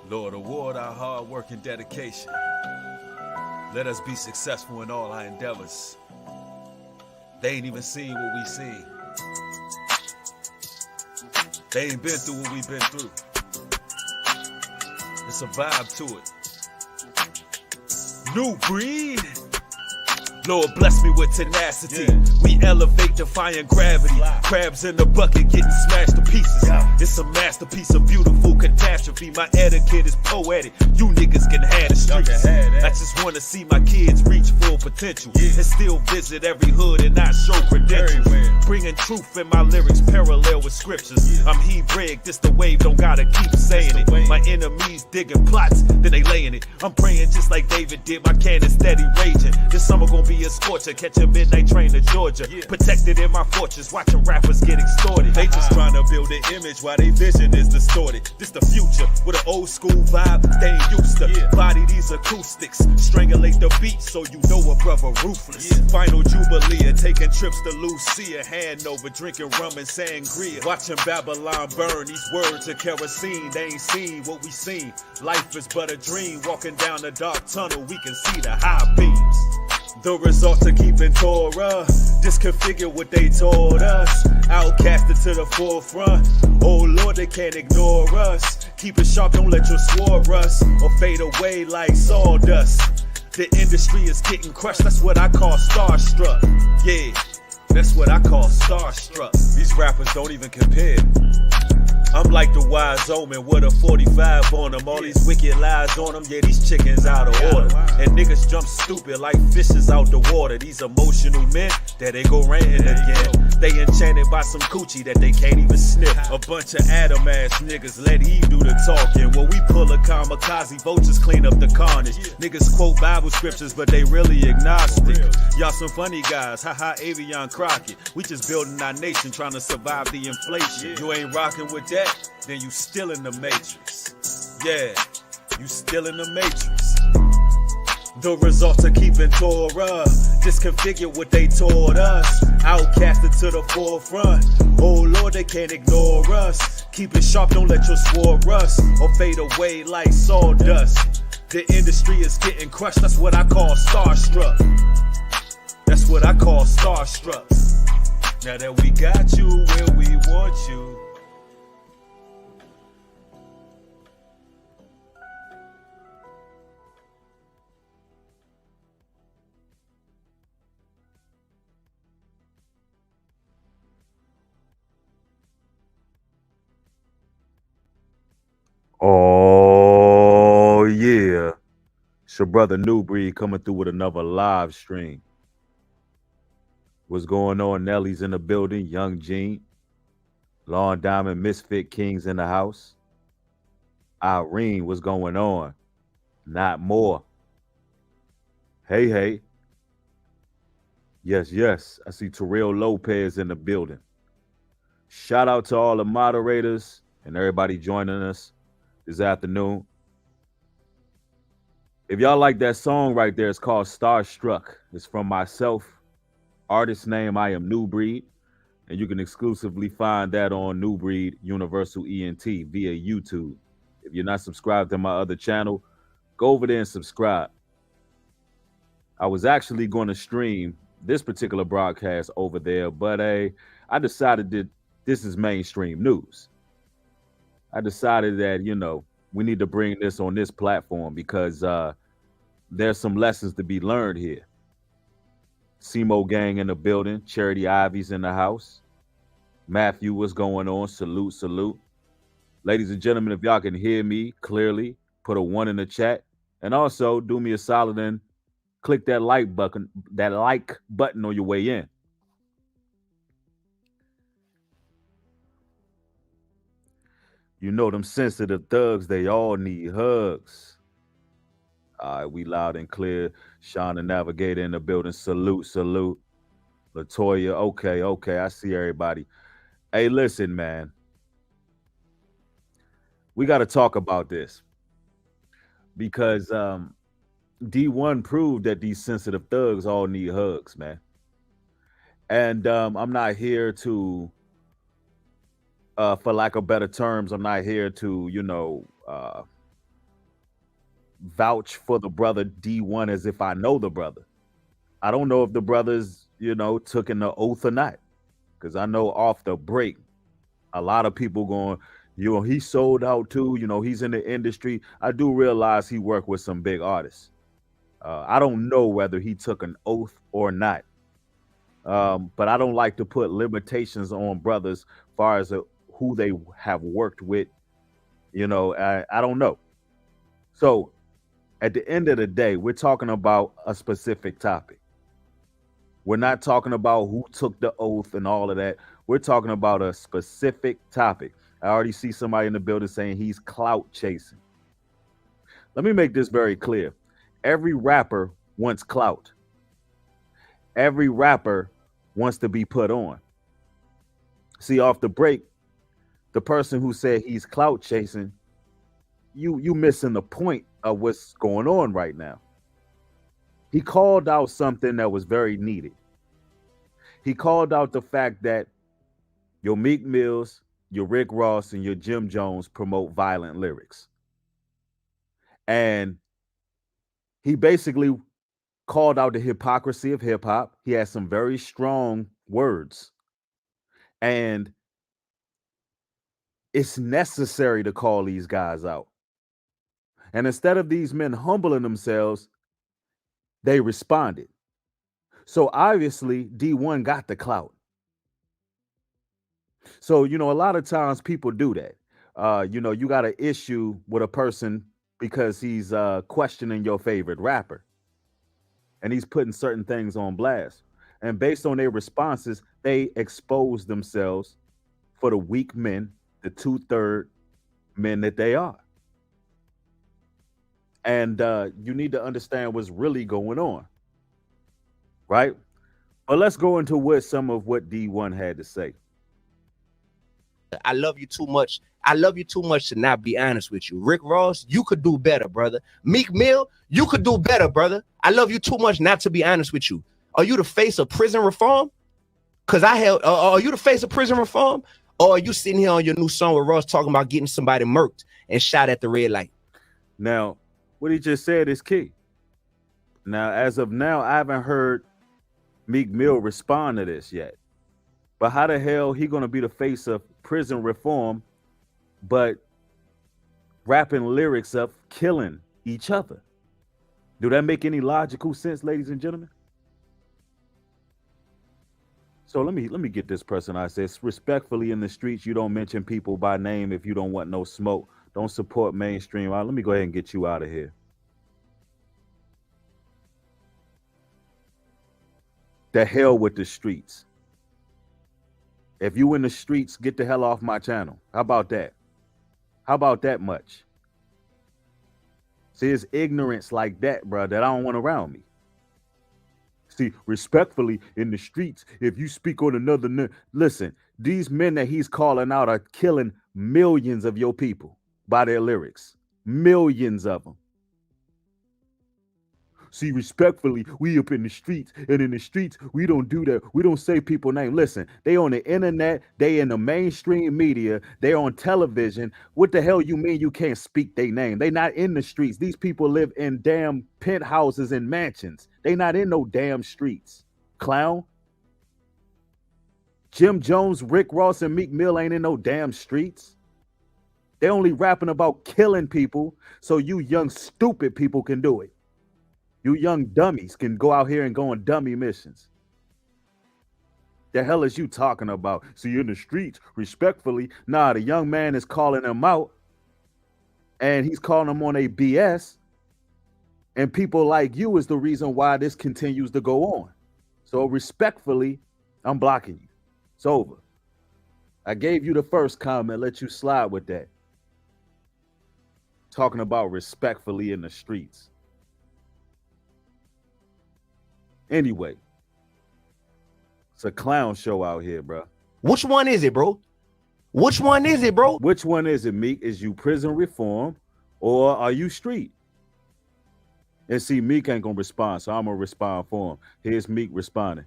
Lord, award our hard work and dedication. Let us be successful in all our endeavors. They ain't even seen what we seen. They ain't been through what we've been through. It's a vibe to it. New breed. Lord bless me with tenacity. Yeah. We elevate, defying gravity. Crabs in the bucket getting smashed to pieces. Yeah. It's a masterpiece of beautiful catastrophe. My etiquette is poetic. You niggas can have the streets. I just want to see my kids reach full potential. Yeah. And still visit every hood and not show credentials. Bringing truth in my lyrics parallel with scriptures. Yeah. I'm Hebrew, this the wave, don't gotta keep saying it. My enemies digging plots, then they laying it. I'm praying just like David did, my cannon steady raging. This summer gonna be a scorcher, catch a midnight train to Georgia. Yeah. Protected in my fortress, watching rappers get extorted. They just trying to build an image while their vision is distorted. This the future, with an old school vibe they ain't used to. Yeah. Body these acoustics, strangulate the beat so you know a brother ruthless. Yeah. Final Jubilee, taking trips to Lucia, Hanover, drinking rum and sangria. Watching Babylon burn, these words of kerosene. They ain't seen what we seen. Life is but a dream, walking down the dark tunnel, we can see the high beams. The results of keeping Torah, disconfigure what they told us. Outcasted to the forefront. Oh Lord, they can't ignore us. Keep it sharp, don't let your sword rust or fade away like sawdust. The industry is getting crushed, that's what I call starstruck. Yeah, that's what I call starstruck. These rappers don't even compare. I'm like the wise omen with a 45 on them. All these wicked lies on them, yeah, these chickens out of order. And niggas jump stupid like fishes out the water. These emotional men, there they go ranting again. They enchanted by some coochie that they can't even sniff. A bunch of Adam ass niggas, let Eve do the talking. When we pull a kamikaze, vultures clean up the carnage. Niggas quote Bible scriptures, but they really agnostic. Y'all some funny guys, haha, Avion Crockett. We just building our nation, trying to survive the inflation. You ain't rocking with that, then you still in the matrix. Yeah, you still in the matrix. The results of keeping Torah, disconfigure what they taught us. Outcasted to the forefront. Oh Lord, they can't ignore us. Keep it sharp, don't let your sword rust or fade away like sawdust. The industry is getting crushed, that's what I call starstruck. That's what I call starstruck. Now that we got you where we want you. Oh yeah, it's your brother New Breed coming through with another live stream. What's going on? Nelly's in the building. Young Gene, Lawn Diamond, Misfit Kings in the house. Irene, what's going on? Not more. Hey, hey. Yes, yes. I see Terrell Lopez in the building. Shout out to all the moderators and everybody joining us this afternoon. If y'all like that song right there, it's called Starstruck. It's from myself. Artist name, I am New Breed. And you can exclusively find that on New Breed Universal ENT via YouTube. If you're not subscribed to my other channel, go over there and subscribe. I was actually going to stream this particular broadcast over there, but I decided that this is mainstream news. I decided that, we need to bring this on this platform because there's some lessons to be learned here. SEMO gang in the building. Charity Ivy's in the house. Matthew, what's going on? Salute, salute. Ladies and gentlemen, if y'all can hear me clearly, put a 1 in the chat. And also do me a solid and click that like button on your way in. You know them sensitive thugs, they all need hugs. All right, we loud and clear. Sean the Navigator in the building. Salute, salute. Latoya, okay, I see everybody. Hey, listen, man. We got to talk about this because D1 proved that these sensitive thugs all need hugs, man. And I'm not here to, for lack of better terms, I'm not here to, vouch for the brother D1 as if I know the brother. I don't know if the brothers, took an oath or not. Because I know off the break, a lot of people going, he sold out too. He's in the industry. I do realize he worked with some big artists. I don't know whether he took an oath or not. But I don't like to put limitations on brothers as far as who they have worked with. I don't know. So at the end of the day, we're talking about a specific topic. We're not talking about who took the oath and all of that. We're talking about a specific topic. I already see somebody in the building saying he's clout chasing. Let me make this very clear. Every rapper wants clout. Every rapper wants to be put on. See, off the break, the person who said he's clout chasing, you missing the point of what's going on right now. He called out something that was very needed. He called out the fact that your Meek Mills, your Rick Ross, and your Jim Jones promote violent lyrics. And he basically called out the hypocrisy of hip hop. He has some very strong words. And it's necessary to call these guys out. And instead of these men humbling themselves, they responded. So obviously, D1 got the clout. So, a lot of times people do that. You got an issue with a person because he's questioning your favorite rapper and he's putting certain things on blast. And based on their responses, they expose themselves for the weak men, the 2/3 men that they are. And you need to understand what's really going on, right? But let's go into some of what D1 had to say. I love you too much. I love you too much to not be honest with you. Rick Ross, you could do better, brother. Meek Mill, you could do better, brother. I love you too much not to be honest with you. Are you the face of prison reform? Because are you the face of prison reform? Or are you sitting here on your new song with Ross talking about getting somebody murked and shot at the red light? Now, what he just said is key. Now, as of now, I haven't heard Meek Mill respond to this yet. But how the hell he gonna be the face of prison reform, but rapping lyrics of killing each other? Do that make any logical sense, ladies and gentlemen? So let me get this person. I says respectfully in the streets, you don't mention people by name if you don't want no smoke. Don't support mainstream. Let me go ahead and get you out of here. The hell with the streets. If you in the streets, get the hell off my channel. How about that? How about that much? See, it's ignorance like that, bro, that I don't want around me. See, respectfully in the streets, if you speak on another, listen, these men that he's calling out are killing millions of your people by their lyrics. Millions of them. See, respectfully, we up in the streets, and in the streets, we don't do that. We don't say people name. Listen, they on the internet, they in the mainstream media, they on television. What the hell you mean you can't speak their name? They not in the streets. These people live in damn penthouses and mansions. They not in no damn streets. Clown. Jim Jones, Rick Ross, and Meek Mill ain't in no damn streets. They only rapping about killing people so you young stupid people can do it. You young dummies can go out here and go on dummy missions. The hell is you talking about? See, in the streets, respectfully, nah, the young man is calling them out and he's calling them on a BS. And people like you is the reason why this continues to go on. So respectfully, I'm blocking you. It's over. I gave you the first comment, let you slide with that. Talking about respectfully in the streets. Anyway, it's a clown show out here, bro. Which one is it, bro? Which one is it, bro? Which one is it, Meek? Is you prison reform or are you street? And see, Meek ain't gonna respond, so I'm gonna respond for him. Here's Meek responding.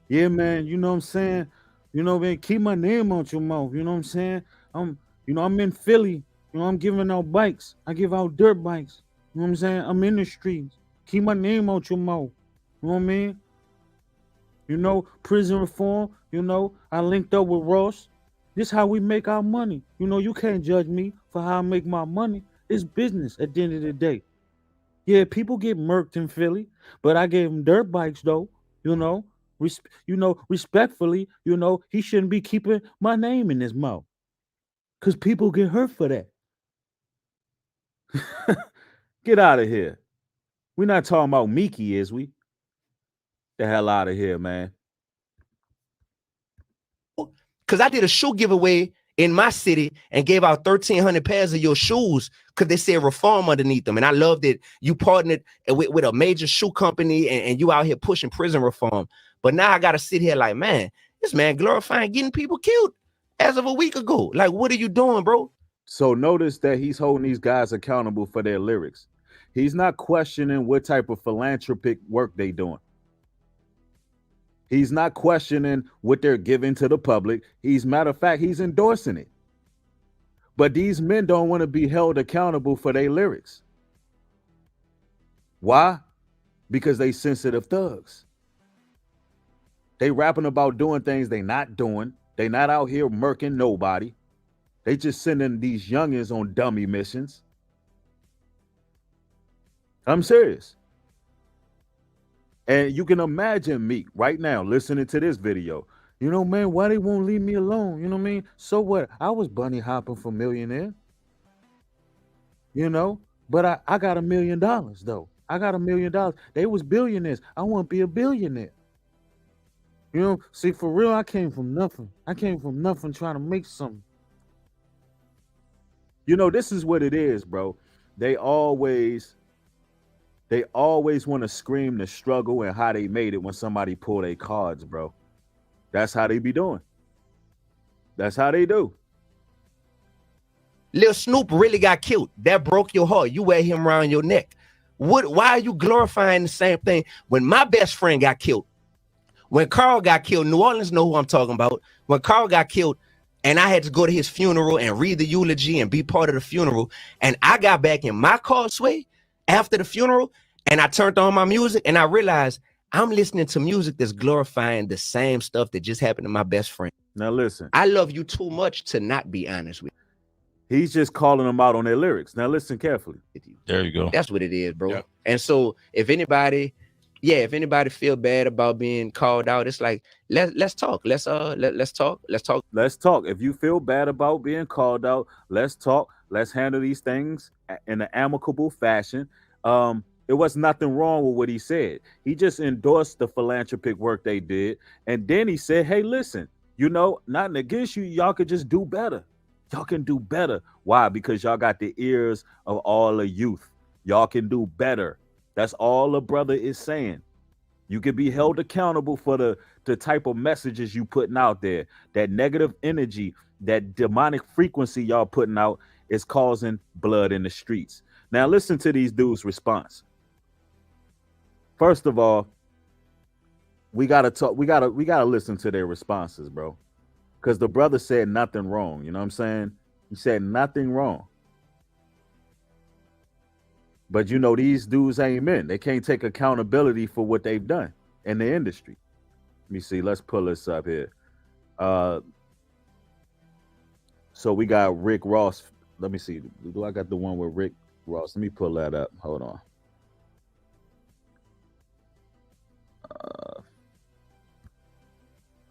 Yeah, man, you know what I'm saying? You know, man, keep my name out your mouth. You know what I'm saying? I'm in Philly. I'm giving out bikes. I give out dirt bikes. You know what I'm saying? I'm in the streets. Keep my name out your mouth. You know what I mean? You know, prison reform, you know, I linked up with Ross. This how we make our money. You know, you can't judge me for how I make my money. It's business at the end of the day. Yeah, people get murked in Philly, but I gave him dirt bikes though. You know, respectfully, you know, he shouldn't be keeping my name in his mouth because people get hurt for that. Get out of here. We're not talking about Mickey, is we? The hell out of here, man. Because I did a shoe giveaway in my city and gave out 1,300 pairs of your shoes because they said reform underneath them. And I loved it. You partnered with a major shoe company and you out here pushing prison reform. But now I got to sit here like, man, this man glorifying getting people killed as of a week ago. Like, what are you doing, bro? So notice that he's holding these guys accountable for their lyrics. He's not questioning what type of philanthropic work they doing. He's not questioning what they're giving to the public. He's, matter of fact, he's endorsing it. But these men don't want to be held accountable for their lyrics. Why? Because they sensitive thugs. They rapping about doing things they not doing. They not out here murking nobody. They just sending these youngins on dummy missions. I'm serious. And you can imagine Meek right now listening to this video. You know, man, why they won't leave me alone? You know what I mean? So what? I was bunny hopping for Millionaire. You know, but I got $1 million though. I got $1 million. They was billionaires. I want to be a billionaire. You know, see, for real, I came from nothing. I came from nothing trying to make something. You know, this is what it is, bro. They always want to scream the struggle and how they made it when somebody pull their cards, bro. That's how they be doing. That's how they do. Lil Snoop really got killed. That broke your heart. You wear him around your neck. Why are you glorifying the same thing? When my best friend got killed, when Carl got killed, New Orleans know who I'm talking about. When Carl got killed, and I had to go to his funeral and read the eulogy and be part of the funeral, and I got back in my car, Sway, after the funeral, and I turned on my music, and I realized I'm listening to music that's glorifying the same stuff that just happened to my best friend. Now listen. I love you too much to not be honest with you. He's just calling them out on their lyrics. Now listen carefully. There you go. That's what it is, bro. Yep. And so if anybody feel bad about being called out, it's like let's talk. Let's talk. Let's talk. If you feel bad about being called out, let's talk. Let's handle these things in an amicable fashion. It was nothing wrong with what he said. He just endorsed the philanthropic work they did. And then he said, hey, listen, you know, nothing against you. Y'all could just do better. Y'all can do better. Why? Because y'all got the ears of all the youth. Y'all can do better. That's all the brother is saying. You can be held accountable for the type of messages you putting out there. That negative energy, that demonic frequency y'all putting out is causing blood in the streets. Now listen to these dudes' response. First of all, we gotta listen to their responses, bro. Because the brother said nothing wrong. You know what I'm saying? He said nothing wrong. But you know, these dudes ain't men. They can't take accountability for what they've done in the industry. Let me see. Let's pull this up here. So we got Rick Ross. Let me see. Do I got the one with Rick Ross? Let me pull that up. Hold on.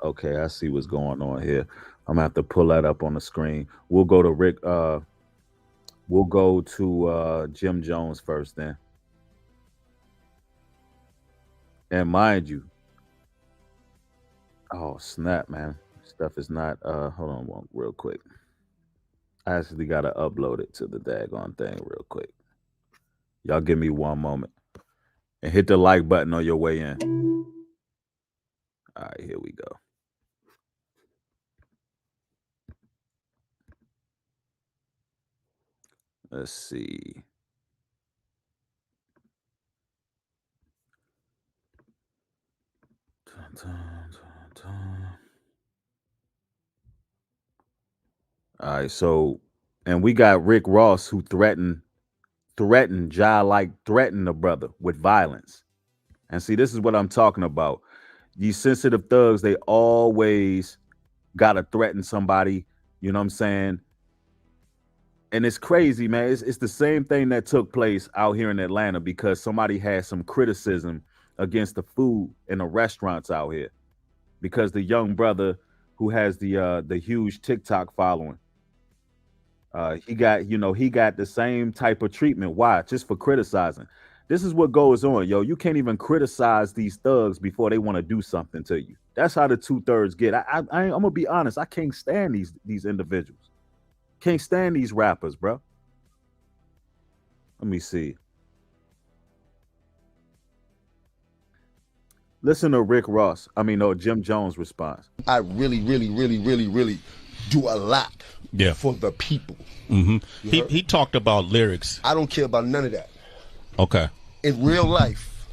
Okay, I see what's going on here. I'm gonna have to pull that up on the screen. We'll go to Rick. We'll go to Jim Jones first then. And mind you, oh snap, man. Stuff is not hold on one real quick. I actually gotta upload it to the daggone thing real quick. Y'all give me one moment. And hit the like button on your way in. All right, here we go. Let's see. Dun, dun, dun, dun. All right, so and we got Rick Ross who threatened threaten the brother with violence. And see, this is what I'm talking about. These sensitive thugs, they always gotta threaten somebody, you know what I'm saying? And it's crazy, man. It's the same thing that took place out here in Atlanta because somebody had some criticism against the food in the restaurants out here. Because the young brother who has the huge TikTok following, he got the same type of treatment. Why? Just for criticizing. This is what goes on, yo. You can't even criticize these thugs before they want to do something to you. That's how the 2/3 get. I'm gonna be honest. I can't stand these individuals. Can't stand these rappers, bro. Let me see. Listen to Jim Jones' response. I really do a lot for the people. Mm-hmm. He talked about lyrics. I don't care about none of that. Okay. In real life,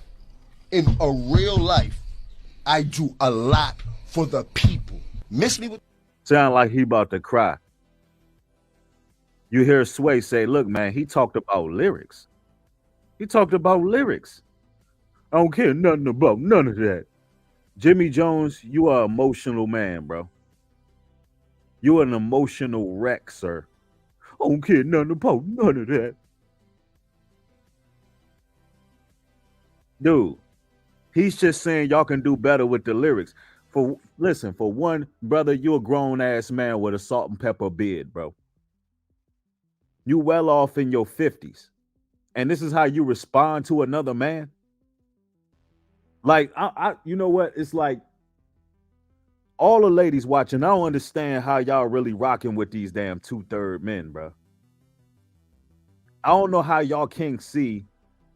I do a lot for the people. Miss me with. Sound like he about to cry. You hear Sway say, look, man, he talked about lyrics. He talked about lyrics. I don't care nothing about none of that. Jimmy Jones, you are an emotional man, bro. You are an emotional wreck, sir. I don't care nothing about none of that. Dude, he's just saying y'all can do better with the lyrics. For one, brother, you a grown-ass man with a salt and pepper beard, bro. You well off in your 50s. And this is how you respond to another man? Like, you know what? It's like all the ladies watching, I don't understand how y'all really rocking with these damn 2/3 men, bro. I don't know how y'all can't see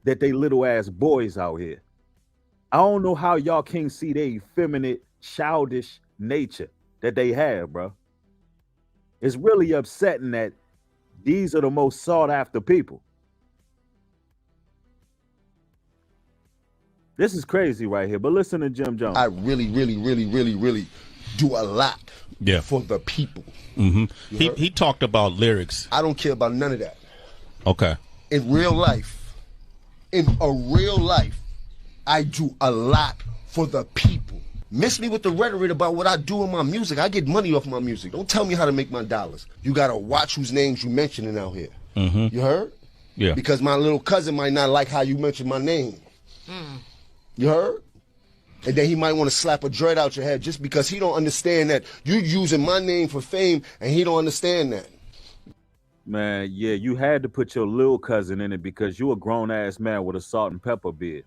that they little ass boys out here. I don't know how y'all can't see they effeminate, childish nature that they have, bro. It's really upsetting that these are the most sought after people. This is crazy right here, but listen to Jim Jones. I really do a lot for the people. Mm-hmm. He talked about lyrics. I don't care about none of that. Okay. In real life, I do a lot for the people. Miss me with the rhetoric about what I do in my music. I get money off my music. Don't tell me how to make my dollars. You gotta watch whose names you mentioning out here. Mm-hmm. You heard? Yeah. Because my little cousin might not like how you mention my name. You heard? And then he might want to slap a dread out your head just because he don't understand that you using my name for fame, and he don't understand that. Man, yeah, you had to put your little cousin in it because you a grown ass man with a salt and pepper beard.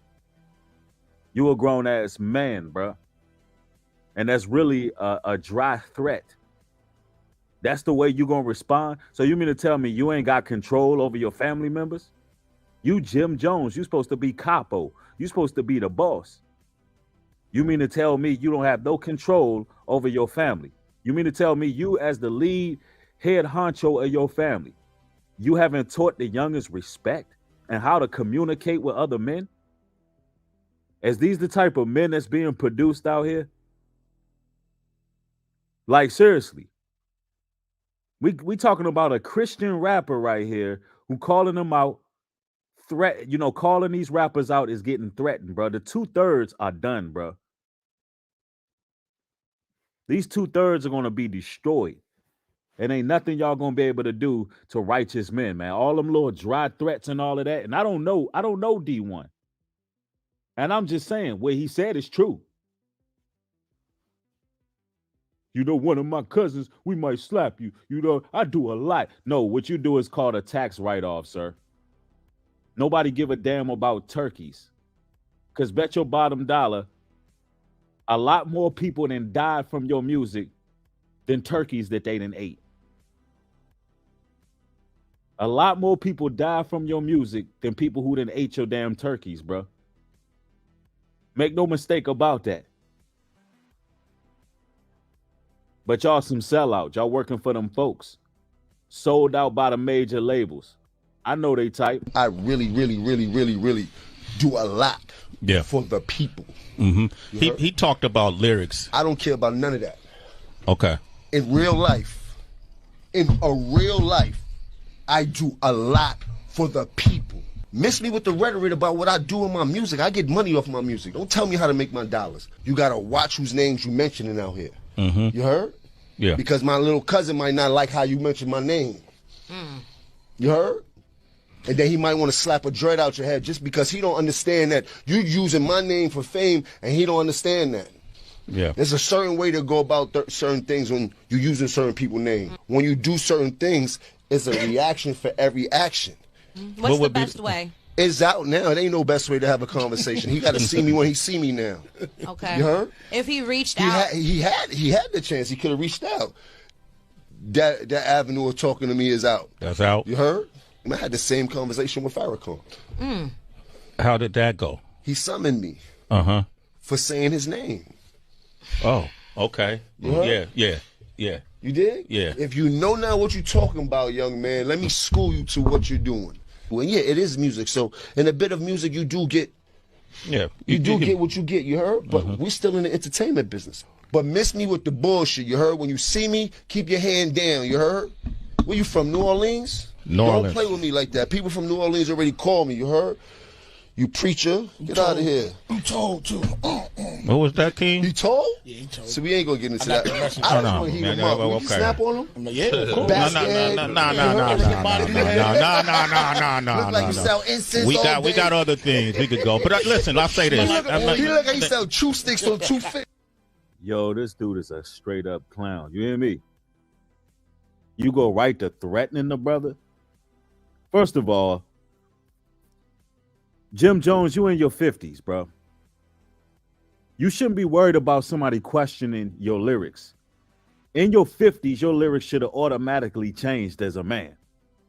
You a grown ass man, bro. And that's really a dry threat. That's the way you gonna respond? So you mean to tell me you ain't got control over your family members? You Jim Jones, you supposed to be capo. You supposed to be the boss. You mean to tell me you don't have no control over your family? You mean to tell me you as the lead head honcho of your family, you haven't taught the youngest respect and how to communicate with other men? Is these the type of men that's being produced out here? Like, seriously. We talking about a Christian rapper right here who calling them out, calling these rappers out is getting threatened, bro. The 2/3 are done, bro. These 2/3 are going to be destroyed. And ain't nothing y'all going to be able to do to righteous men, man. All them little dry threats and all of that. And I don't know D1. And I'm just saying what he said is true. You know, one of my cousins, we might slap you. You know, I do a lot. No, what you do is called a tax write-off, sir. Nobody give a damn about turkeys. Because bet your bottom dollar, a lot more people than died from your music than turkeys that they done ate. A lot more people die from your music than people who done ate your damn turkeys, bro. Make no mistake about that. But y'all some sellouts. Y'all working for them folks. Sold out by the major labels. I know they type. I really do a lot for the people. Mm-hmm. He talked about lyrics. I don't care about none of that. Okay. In real life, I do a lot for the people. Miss me with the rhetoric about what I do in my music. I get money off my music. Don't tell me how to make my dollars. You gotta watch whose names you mentioning out here. You heard? Yeah. Because my little cousin might not like how you mention my name. You heard? And then he might want to slap a dread out your head just because he don't understand that you using my name for fame, and he don't understand that. Yeah. There's a certain way to go about certain things when you're using certain people's name. When you do certain things, it's a reaction for every action. What's the best way? It's out now. It ain't no best way to have a conversation. He got to see me when he see me now. Okay. You heard? If he reached out, He had the chance. He could have reached out. That avenue of talking to me is out. That's out. You heard? I had the same conversation with Farrakhan. How did that go? He summoned me Uh-huh. for saying his name. Oh, okay. You heard? Yeah. You did? Yeah. If you know now what you're talking about, young man, let me school you to what you're doing. Well, yeah, it is music. So in a bit of music, you do get Yeah. you get what you get, you heard? But we still in the entertainment business. But miss me with the bullshit, you heard? When you see me, keep your hand down, you heard? Where you from, New Orleans? New Orleans. Don't play with me like that. People from New Orleans already called me, you heard? You preacher, get out of here. I'm told to. What was that, King? You told? Yeah, he told. So we ain't gonna get into that. the message. I No, just no, want to heat man, him up. well, Will you okay. snap on him? I'm like, yeah, of course. Basket. No. Look like you sell incense We all got day. other things we could go. But listen, I'll say this. He look like he sell chew sticks on 250. Yo, this dude is a straight up clown. You hear me? You go right to threatening the brother. First of all, Jim Jones, you in your 50s, bro. You shouldn't be worried about somebody questioning your lyrics. In your 50s, your lyrics should have automatically changed as a man.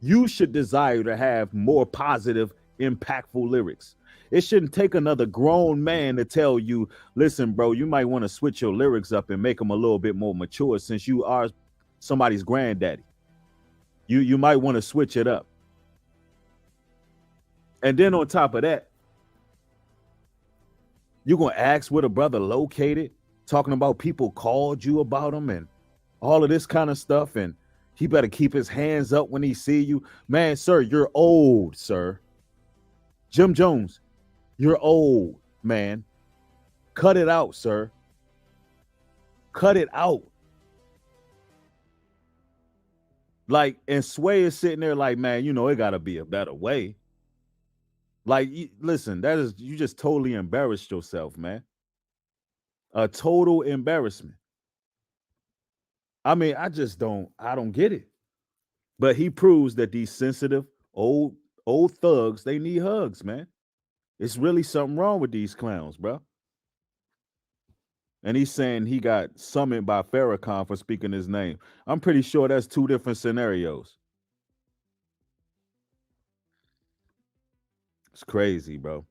You should desire to have more positive, impactful lyrics. It shouldn't take another grown man to tell you, listen, bro, you might want to switch your lyrics up and make them a little bit more mature since you are somebody's granddaddy. You might want to switch it up. And then on top of that, you're going to ask where the brother located, talking about people called you about him and all of this kind of stuff. And he better keep his hands up when he see you. Man, sir, you're old, sir. Jim Jones, you're old, man. Cut it out, sir. Cut it out. Like, and Sway is sitting there like, man, it got to be a better way. Like, listen, you just totally embarrassed yourself, man. A total embarrassment. I mean, I don't get it. But he proves that these sensitive old thugs, they need hugs, man. It's really something wrong with these clowns, bro. And he's saying he got summoned by Farrakhan for speaking his name. I'm pretty sure that's two different scenarios. It's crazy, bro.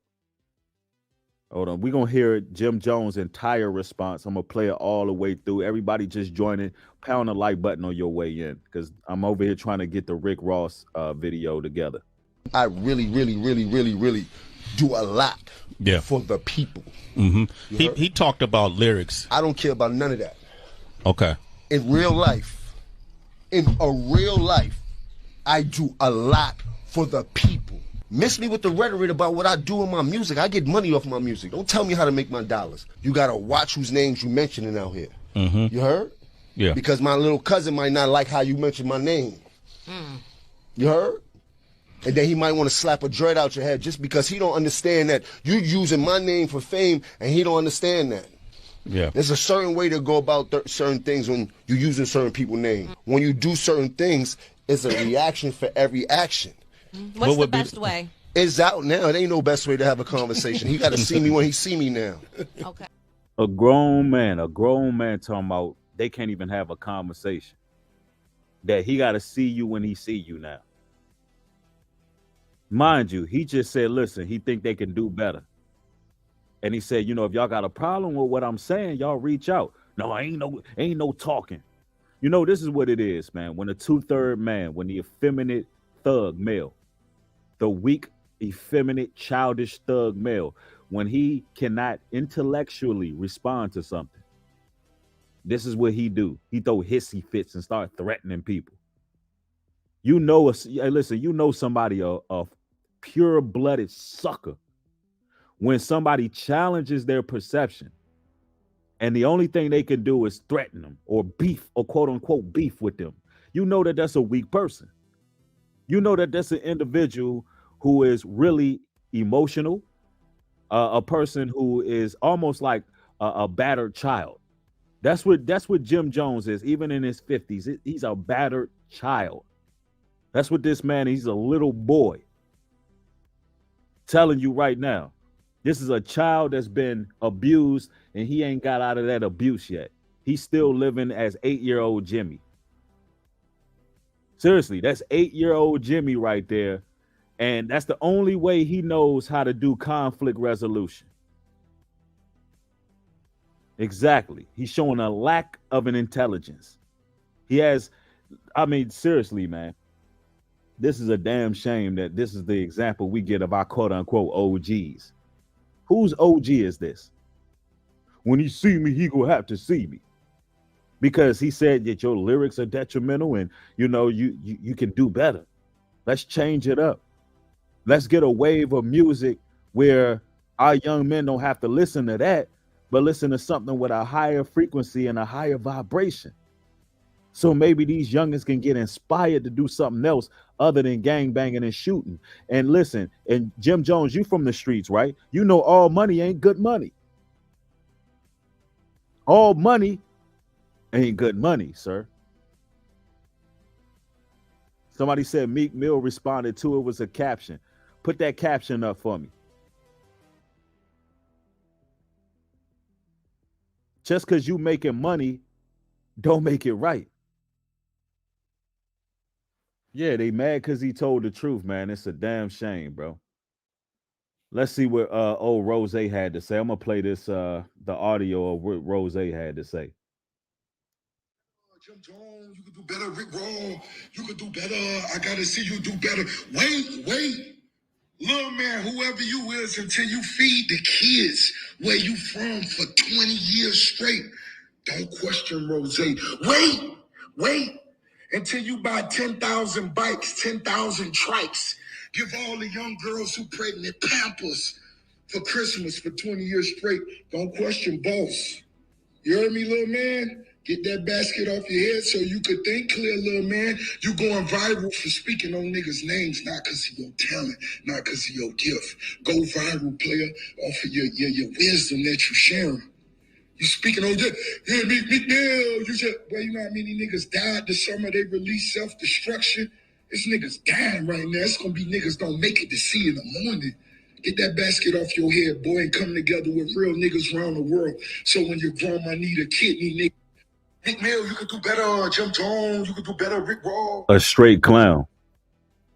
Hold on. We're going to hear Jim Jones' entire response. I'm going to play it all the way through. Everybody just join in. Pound the like button on your way in because I'm over here trying to get the Rick Ross video together. I really do a lot for the people. Mm-hmm. He talked about lyrics. I don't care about none of that. Okay. In real life, I do a lot for the people. Miss me with the rhetoric about what I do in my music. I get money off my music. Don't tell me how to make my dollars. You gotta watch whose names you mentioning out here. You heard? Yeah. Because my little cousin might not like how you mention my name. You heard? And then he might want to slap a dread out your head just because he don't understand that you using my name for fame, and he don't understand that. Yeah. There's a certain way to go about certain things when you're using certain people's name. When you do certain things, it's a reaction for every action. What's the best way? It's out now. It ain't no best way to have a conversation. He got to see me when he see me now. Okay. A grown man talking about they can't even have a conversation. That he got to see you when he see you now. Mind you, he just said, listen, he think they can do better. And he said, if y'all got a problem with what I'm saying, y'all reach out. No, ain't no talking. This is what it is, man. When a 2/3 man, when the effeminate thug male, the weak, effeminate, childish thug male, when he cannot intellectually respond to something, this is what he do. He throw hissy fits and start threatening people. Listen, somebody pure-blooded sucker. When somebody challenges their perception, and the only thing they can do is threaten them or beef or quote unquote beef with them, you know that that's a weak person. You know that that's an individual who is really emotional, a person who is almost like a battered child. That's what Jim Jones is, even in his 50s. He's a battered child. That's what this man is. He's a little boy. Telling you right now, this is a child that's been abused and he ain't got out of that abuse yet. He's still living as 8-year-old Jimmy. Seriously, that's 8-year-old Jimmy right there. And that's the only way he knows how to do conflict resolution. Exactly. He's showing a lack of an intelligence. He has, I mean, seriously, man, this is a damn shame that this is the example we get of our quote unquote OGs. Whose OG is this? When he see me, he gonna have to see me. Because he said that your lyrics are detrimental and you know you can do better. Let's change it up. Let's get a wave of music where our young men don't have to listen to that, but listen to something with a higher frequency and a higher vibration. So maybe these youngins can get inspired to do something else other than gang banging and shooting. And listen, and Jim Jones, you from the streets, right? You know all money ain't good money. All money ain't good money, sir. Somebody said Meek Mill responded to it was a caption. Put that caption up for me. Just because you making money, don't make it right. Yeah, they mad because he told the truth, man. It's a damn shame, bro. Let's see what old Rose had to say. I'm gonna play this the audio of what Rose had to say. Jim Jones, you could do better. Rick Roll, you could do better. I gotta see you do better. Wait. Little man, whoever you is, until you feed the kids where you from for 20 years straight. Don't question Rose. Wait. Until you buy 10,000 bikes, 10,000 trikes. Give all the young girls who pregnant Pampers for Christmas for 20 years straight. Don't question boss. You heard me, little man? Get that basket off your head so you could think clear, little man. You going viral for speaking on niggas' names, not because of your talent, not because of your gift. Go viral, player, off of your wisdom that you sharing. You speaking on just, yeah, Meek Mill. You just, well, you know how many niggas died the summer they released Self-Destruction? This niggas dying right now. It's gonna be niggas don't make it to see in the morning. Get that basket off your head, boy, and come together with real niggas around the world. So when your grandma need a kidney, nigga, Meek Mill, you could do better. Jim Jones, you could do better. Rick Roll. A straight clown.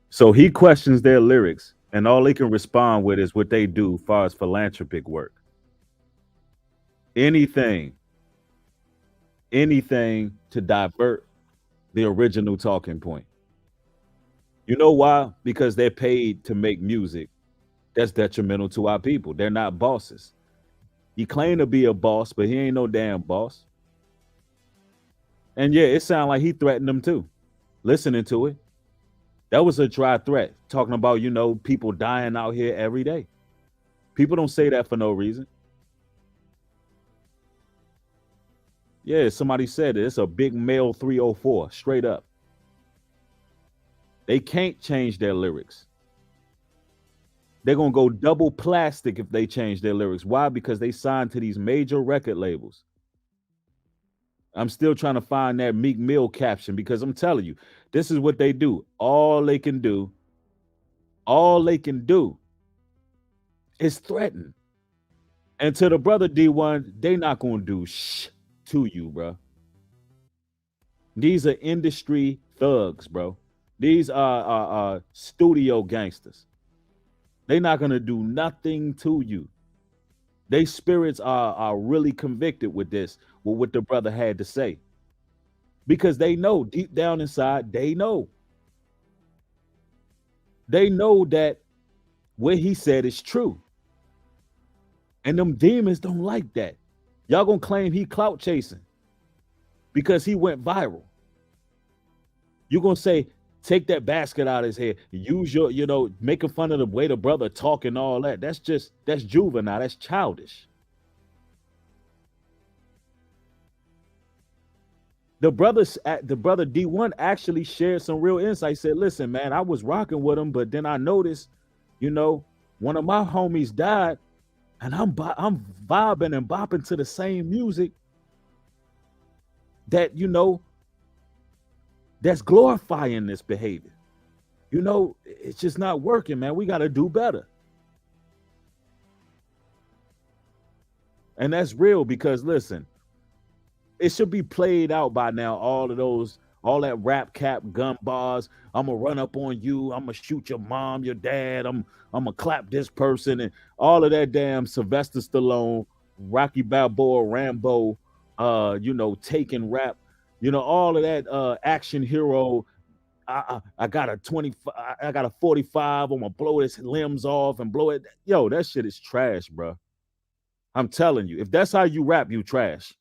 So he questions their lyrics, and all they can respond with is what they do as far as philanthropic work. Anything to divert the original talking point. You know why? Because they're paid to make music that's detrimental to our people. They're not bosses. He claimed to be a boss, but he ain't no damn boss. And yeah, it sounded like he threatened them too. Listening to it. That was a dry threat. Talking about, you know, people dying out here every day. People don't say that for no reason. Yeah, somebody said it. It's a big male 304, straight up. They can't change their lyrics. They're going to go double plastic if they change their lyrics. Why? Because they signed to these major record labels. I'm still trying to find that Meek Mill caption because I'm telling you, this is what they do. All they can do is threaten. And to the brother D1, they not going to do shh to you, bro. These are industry thugs, bro. These are studio gangsters. They're not going to do nothing to you. Their spirits are really convicted with this, with what the brother had to say. Because they know, deep down inside, they know. They know that what he said is true. And them demons don't like that. Y'all gonna claim he clout chasing because he went viral. You're gonna say Take that basket out of his head. Use your, making fun of the way the brother talk and all that. That's juvenile. That's childish. The brother D1 actually shared some real insight. Said, listen, man, I was rocking with him, but then I noticed, one of my homies died, and I'm vibing and bopping to the same music that, that's glorifying this behavior. It's just not working, man. We got to do better. And that's real because, listen, it should be played out by now. All that rap cap gun bars. I'm going to run up on you. I'm going to shoot your mom, your dad. I'm going to clap this person. And all of that damn Sylvester Stallone, Rocky Balboa, Rambo, Taken rap, all of that action hero. I got a 45. I'm gonna blow his limbs off and blow it. Yo, that shit is trash, bro. I'm telling you, if that's how you rap, you trash.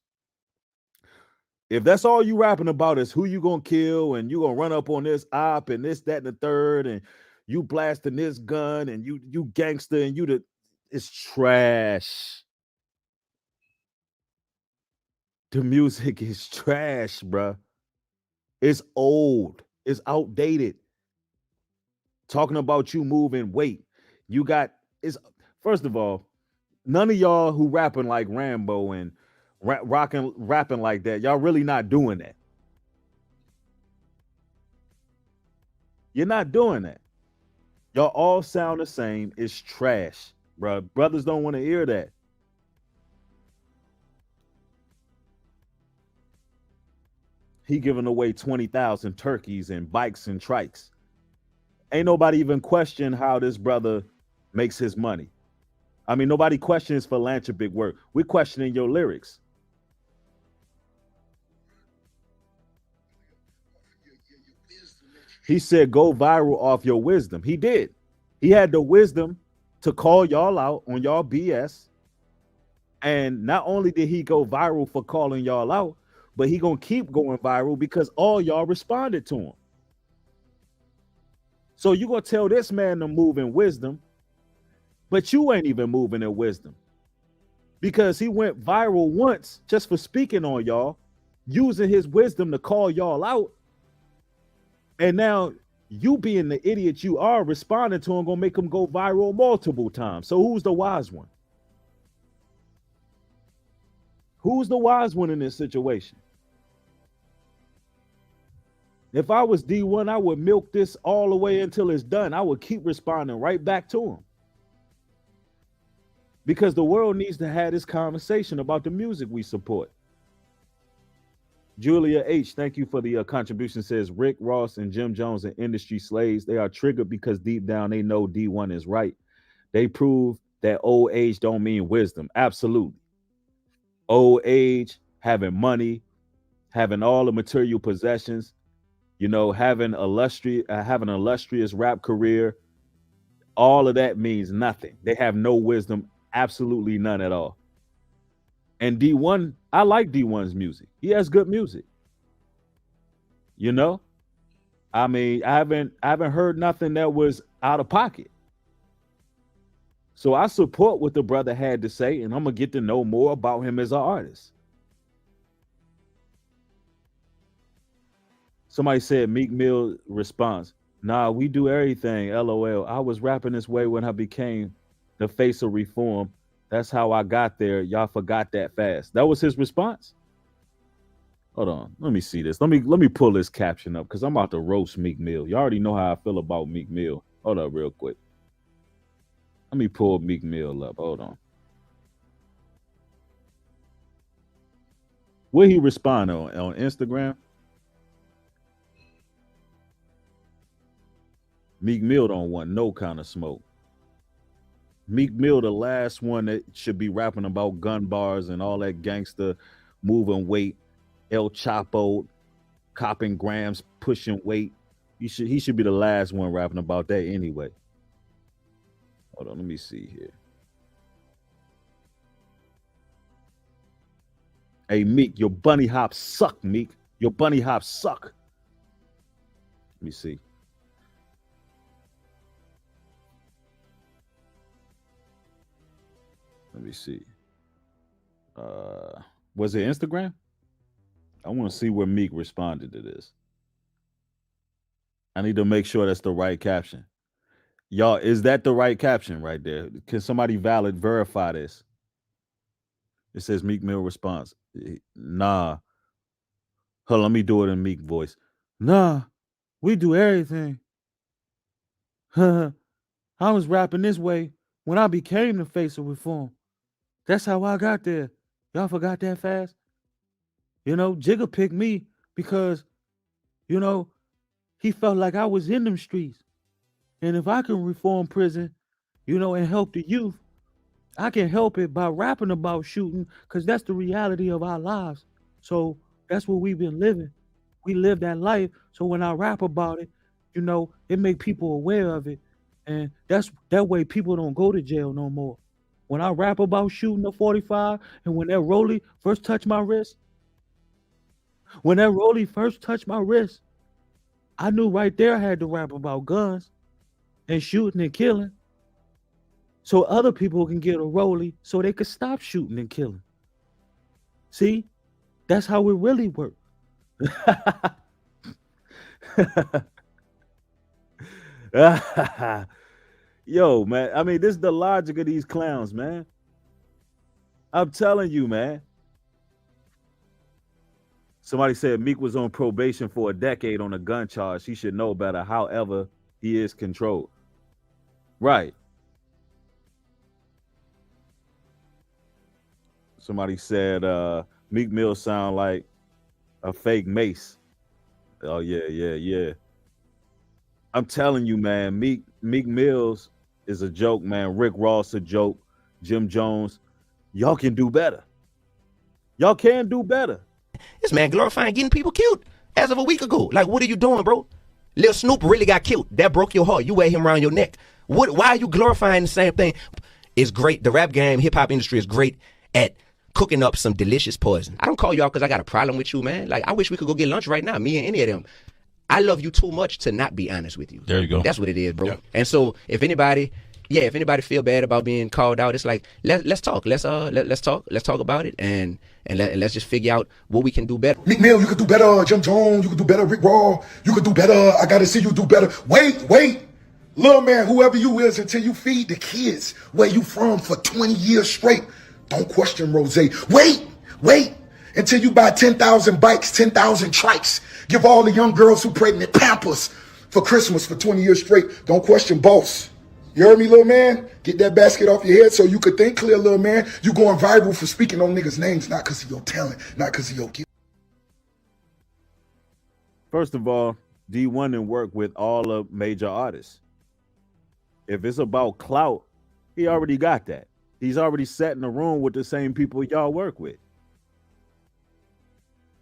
If that's all you rapping about is who you gonna kill and you gonna run up on this op and this, that, and the third, and you blasting this gun and you gangster and it's trash. The music is trash, bro. It's old. It's outdated. Talking about you moving weight. First of all, none of y'all who rapping like Rambo and rapping like that, y'all really not doing that. You're not doing that. Y'all all sound the same. It's trash, bro. Brothers don't want to hear that. He giving away 20,000 turkeys and bikes and trikes. Ain't nobody even question how this brother makes his money. I mean, nobody questions philanthropic work. We're questioning your lyrics. He said, go viral off your wisdom. He did. He had the wisdom to call y'all out on y'all BS. And not only did he go viral for calling y'all out, but he gonna keep going viral because all y'all responded to him. So you gonna tell this man to move in wisdom, but you ain't even moving in wisdom because he went viral once just for speaking on y'all, using his wisdom to call y'all out. And now you being the idiot you are responding to him gonna make him go viral multiple times. So who's the wise one? Who's the wise one in this situation? If I was D1, I would milk this all the way until it's done. I would keep responding right back to him. Because the world needs to have this conversation about the music we support. Julia H, thank you for the contribution, says Rick Ross and Jim Jones are industry slaves. They are triggered because deep down they know D1 is right. They prove that old age don't mean wisdom. Absolutely. Old age, having money, having all the material possessions, having an illustrious rap career, all of that means nothing. They have no wisdom, absolutely none at all. And D1, I like D1's music. He has good music. I mean, I haven't heard nothing that was out of pocket. So I support what the brother had to say, and I'm gonna get to know more about him as an artist. Somebody said Meek Mill response, nah, we do everything, LOL. I was rapping this way when I became the face of reform. That's how I got there. Y'all forgot that fast. That was his response. Hold on, let me see this. Let me pull this caption up because I'm about to roast Meek Mill. You already know how I feel about Meek Mill. Hold up real quick. Let me pull Meek Mill up. Hold on. Will he respond on Instagram? Meek Mill don't want no kind of smoke. Meek Mill, the last one that should be rapping about gun bars and all that gangster moving weight, El Chapo, copping grams, pushing weight. He should be the last one rapping about that anyway. Hold on, let me see here. Hey, Meek, your bunny hops suck, Meek. Your bunny hops suck. Let me see. me see. Was it Instagram? I want to see where Meek responded to this. I need to make sure that's the right caption. Y'all, is that the right caption right there? Can somebody valid verify this? It says Meek Mill response. Nah. Hold on, let me do it in Meek voice. Nah, we do everything. I was rapping this way when I became the face of reform. That's how I got there. Y'all forgot that fast? You know, Jigga picked me because, you know, he felt like I was in them streets. And if I can reform prison, you know, and help the youth, I can help it by rapping about shooting, because that's the reality of our lives. So that's what we've been living. We live that life. So when I rap about it, you know, it make people aware of it. And that's that way people don't go to jail no more. When I rap about shooting a 45, and when that rollie first touched my wrist, I knew right there I had to rap about guns and shooting and killing, so other people can get a rollie so they could stop shooting and killing. See, that's how it really works. Yo, man, I mean, this is the logic of these clowns, man. I'm telling you, man. Somebody said Meek was on probation for a decade on a gun charge. He should know better. However, he is controlled. Right. Somebody said Meek Mill sound like a fake Mace. Oh, yeah. I'm telling you, man, Meek Mills is a joke, man. Rick Ross a joke. Jim Jones. Y'all can do better. Y'all can do better. This man glorifying getting people killed as of a week ago. Like, what are you doing, bro? Lil Snoop really got killed. That broke your heart. You wear him around your neck. Why are you glorifying the same thing? It's great. The rap game, hip-hop industry is great at cooking up some delicious poison. I don't call you out because I got a problem with you, man. Like, I wish we could go get lunch right now, me and any of them. I love you too much to not be honest with you. There you go. That's what it is, bro. Yep. And so if anybody feel bad about being called out, it's like, let's talk. Let's talk about it and let's just figure out what we can do better. Meek Mill, you could do better. Jim Jones, you could do better. Rick Ross, you could do better. I gotta see you do better. Wait. Little man, whoever you is, until you feed the kids where you from for 20 years straight. Don't question Rose. Wait. Until you buy 10,000 bikes, 10,000 trikes. Give all the young girls who pregnant Pampers for Christmas for 20 years straight. Don't question boss. You heard me, little man? Get that basket off your head so you could think clear, little man. You going viral for speaking on niggas' names, not because of your talent, not because of your gift. First of all, D1 didn't work with all the major artists. If it's about clout, he already got that. He's already sat in the room with the same people y'all work with.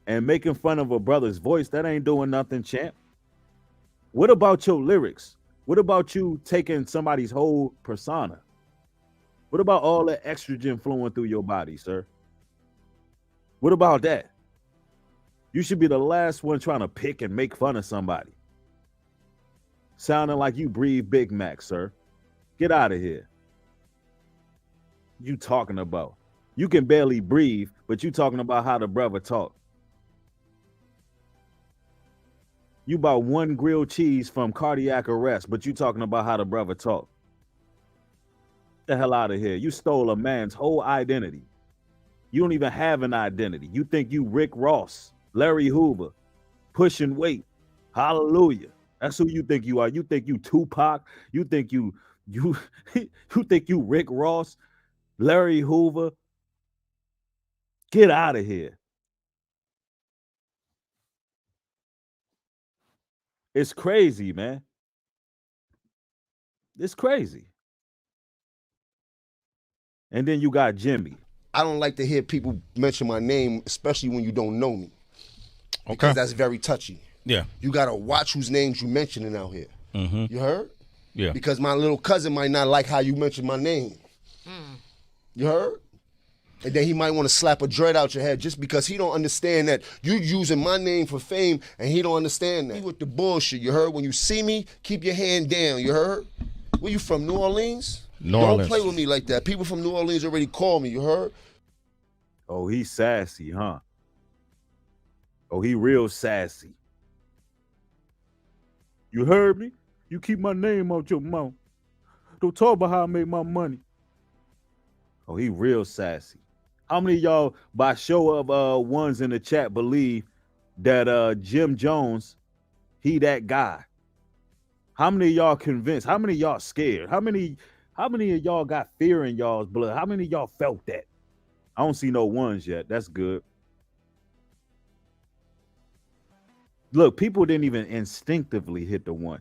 And making fun of a brother's voice, that ain't doing nothing, champ. What about your lyrics? What about you taking somebody's whole persona? What about all the estrogen flowing through your body, sir? What about that? You should be the last one trying to pick and make fun of somebody. Sounding like you breathe Big Mac, sir. Get out of here. You talking about? You can barely breathe, but you talking about how the brother talk. You bought one grilled cheese from cardiac arrest, but you talking about how the brother talk. Get the hell out of here. You stole a man's whole identity. You don't even have an identity. You think you Rick Ross, Larry Hoover, pushing weight. Hallelujah. That's who you think you are. You think you Tupac. You think you think you Rick Ross, Larry Hoover. Get out of here. It's crazy, man. It's crazy. And then you got Jimmy. I don't like to hear people mention my name, especially when you don't know me. Because Okay. that's very touchy. Yeah. You got to watch whose names you mentioning out here. Mm-hmm. You heard? Yeah. Because my little cousin might not like how you mention my name. You heard? And then he might want to slap a dread out your head just because he don't understand that you using my name for fame, and he don't understand that. With the bullshit, you heard? When you see me, keep your hand down, you heard? Where you from, New Orleans? New Don't Orleans. play with me like that. People from New Orleans already called me, you heard? Oh, he's sassy, huh? Oh, he real sassy. You heard me? You keep my name out your mouth. Don't talk about how I make my money. Oh, he real sassy. How many of y'all, by show of ones in the chat, believe that Jim Jones, he that guy? How many of y'all convinced? How many of y'all scared? How many of y'all got fear in y'all's blood? How many of y'all felt that? I don't see no ones yet. That's good. Look, people didn't even instinctively hit the one.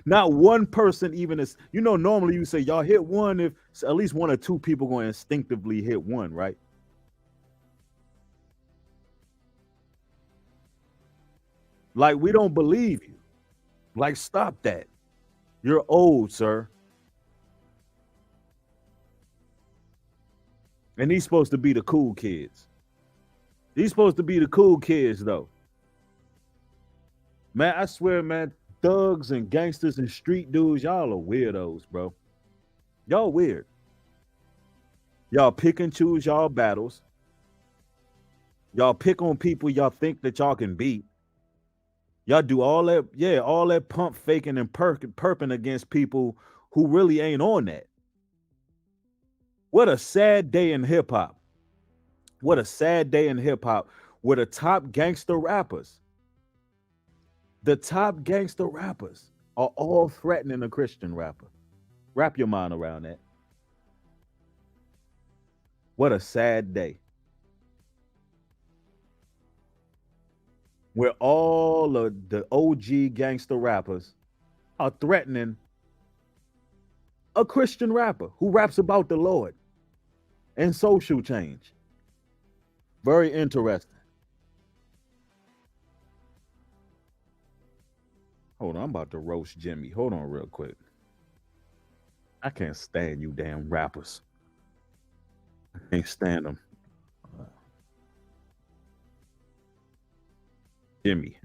Not one person even is, normally you say y'all hit one if at least one or two people going to instinctively hit one, right? Like, we don't believe you. Like, stop that. You're old, sir. And these supposed to be the cool kids. These supposed to be the cool kids, though. Man, I swear, man, thugs and gangsters and street dudes, y'all are weirdos, bro. Y'all weird. Y'all pick and choose y'all battles. Y'all pick on people y'all think that y'all can beat. Y'all do all that pump faking and perping against people who really ain't on that. What a sad day in hip hop. What a sad day in hip hop where the top gangster rappers are all threatening a Christian rapper. Wrap your mind around that. What a sad day. Where all of the OG gangster rappers are threatening a Christian rapper who raps about the Lord and social change. Very interesting. Hold on, I'm about to roast Jimmy. Hold on real quick. I can't stand you damn rappers. I can't stand them. Jimmy.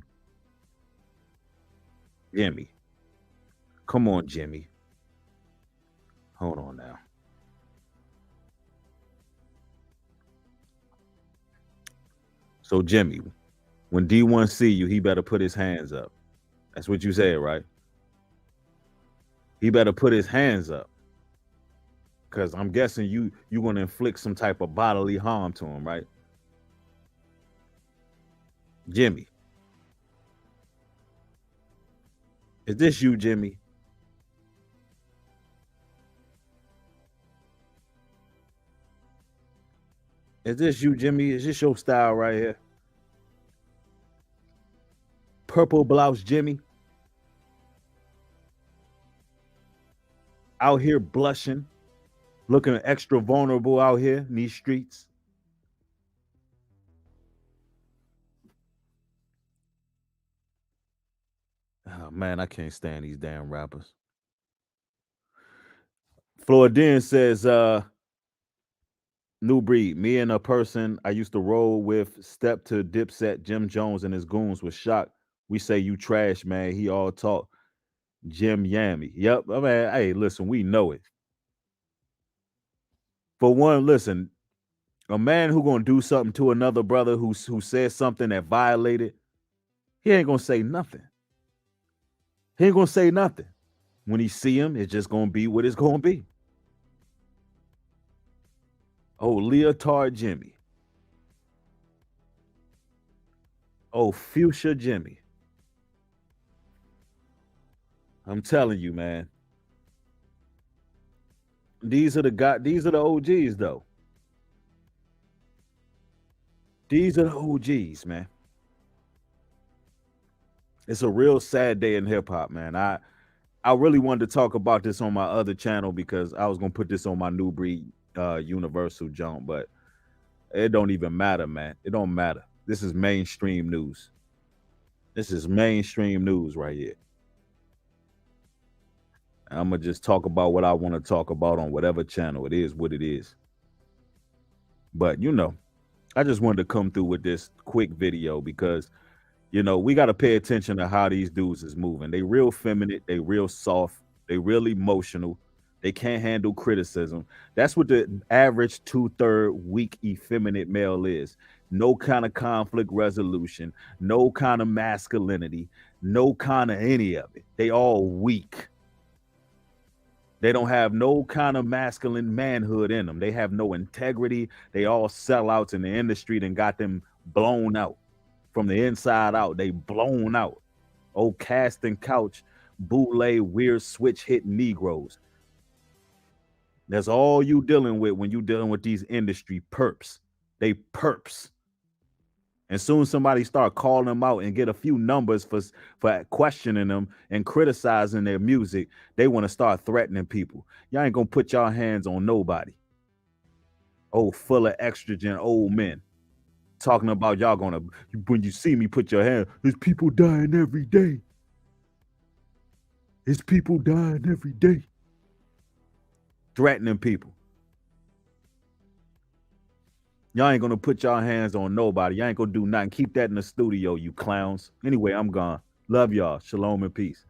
Come on, Jimmy. Hold on now. So, Jimmy, when D1 see you, he better put his hands up. That's what you said, right? He better put his hands up. Because I'm guessing you're going to inflict some type of bodily harm to him, right? Jimmy. Is this you, Jimmy? Is this you, Jimmy? Is this your style right here? Purple blouse, Jimmy. Out here blushing, looking extra vulnerable out here in these streets. Oh man, I can't stand these damn rappers. Floridian says, new breed. Me and a person I used to roll with step to Dipset, Jim Jones and his goons was shocked. We say you trash, man. He all talk. Jim Yammy. Yep. I mean, hey, listen, we know it. For one, listen, a man who gonna do something to another brother who says something that violated, he ain't gonna say nothing. He ain't gonna say nothing. When he see him, it's just gonna be what it's gonna be. Oh, Leotard Jimmy. Oh, Fuchsia Jimmy. I'm telling you, man. These are the OGs, though. These are the OGs, man. It's a real sad day in hip hop, man. I really wanted to talk about this on my other channel because I was gonna put this on my New Breed Universal jump, but it don't even matter, man. It don't matter. This is mainstream news. This is mainstream news right here. I'm gonna just talk about what I want to talk about on whatever channel. It is what it is. But I just wanted to come through with this quick video because we got to pay attention to how these dudes is moving. They real feminine, they real soft, They real emotional. They can't handle criticism. That's what the average 2/3 weak, effeminate male is. No kind of conflict resolution, no kind of masculinity, no kind of any of it. They all weak. They don't have no kind of masculine manhood in them. They have no integrity. They all sellouts in the industry and got them blown out from the inside out. They blown out. Old casting couch, boule, weird switch hitting Negroes. That's all you dealing with when you dealing with these industry perps. They perps. And soon somebody start calling them out and get a few numbers for questioning them and criticizing their music, they want to start threatening people. Y'all ain't gonna put y'all hands on nobody. Oh, full of estrogen old men talking about y'all gonna, when you see me, put your hand. There's people dying every day. There's people dying every day. Threatening people. Y'all ain't gonna put y'all hands on nobody. Y'all ain't gonna do nothing. Keep that in the studio, you clowns. Anyway, I'm gone. Love y'all. Shalom and peace.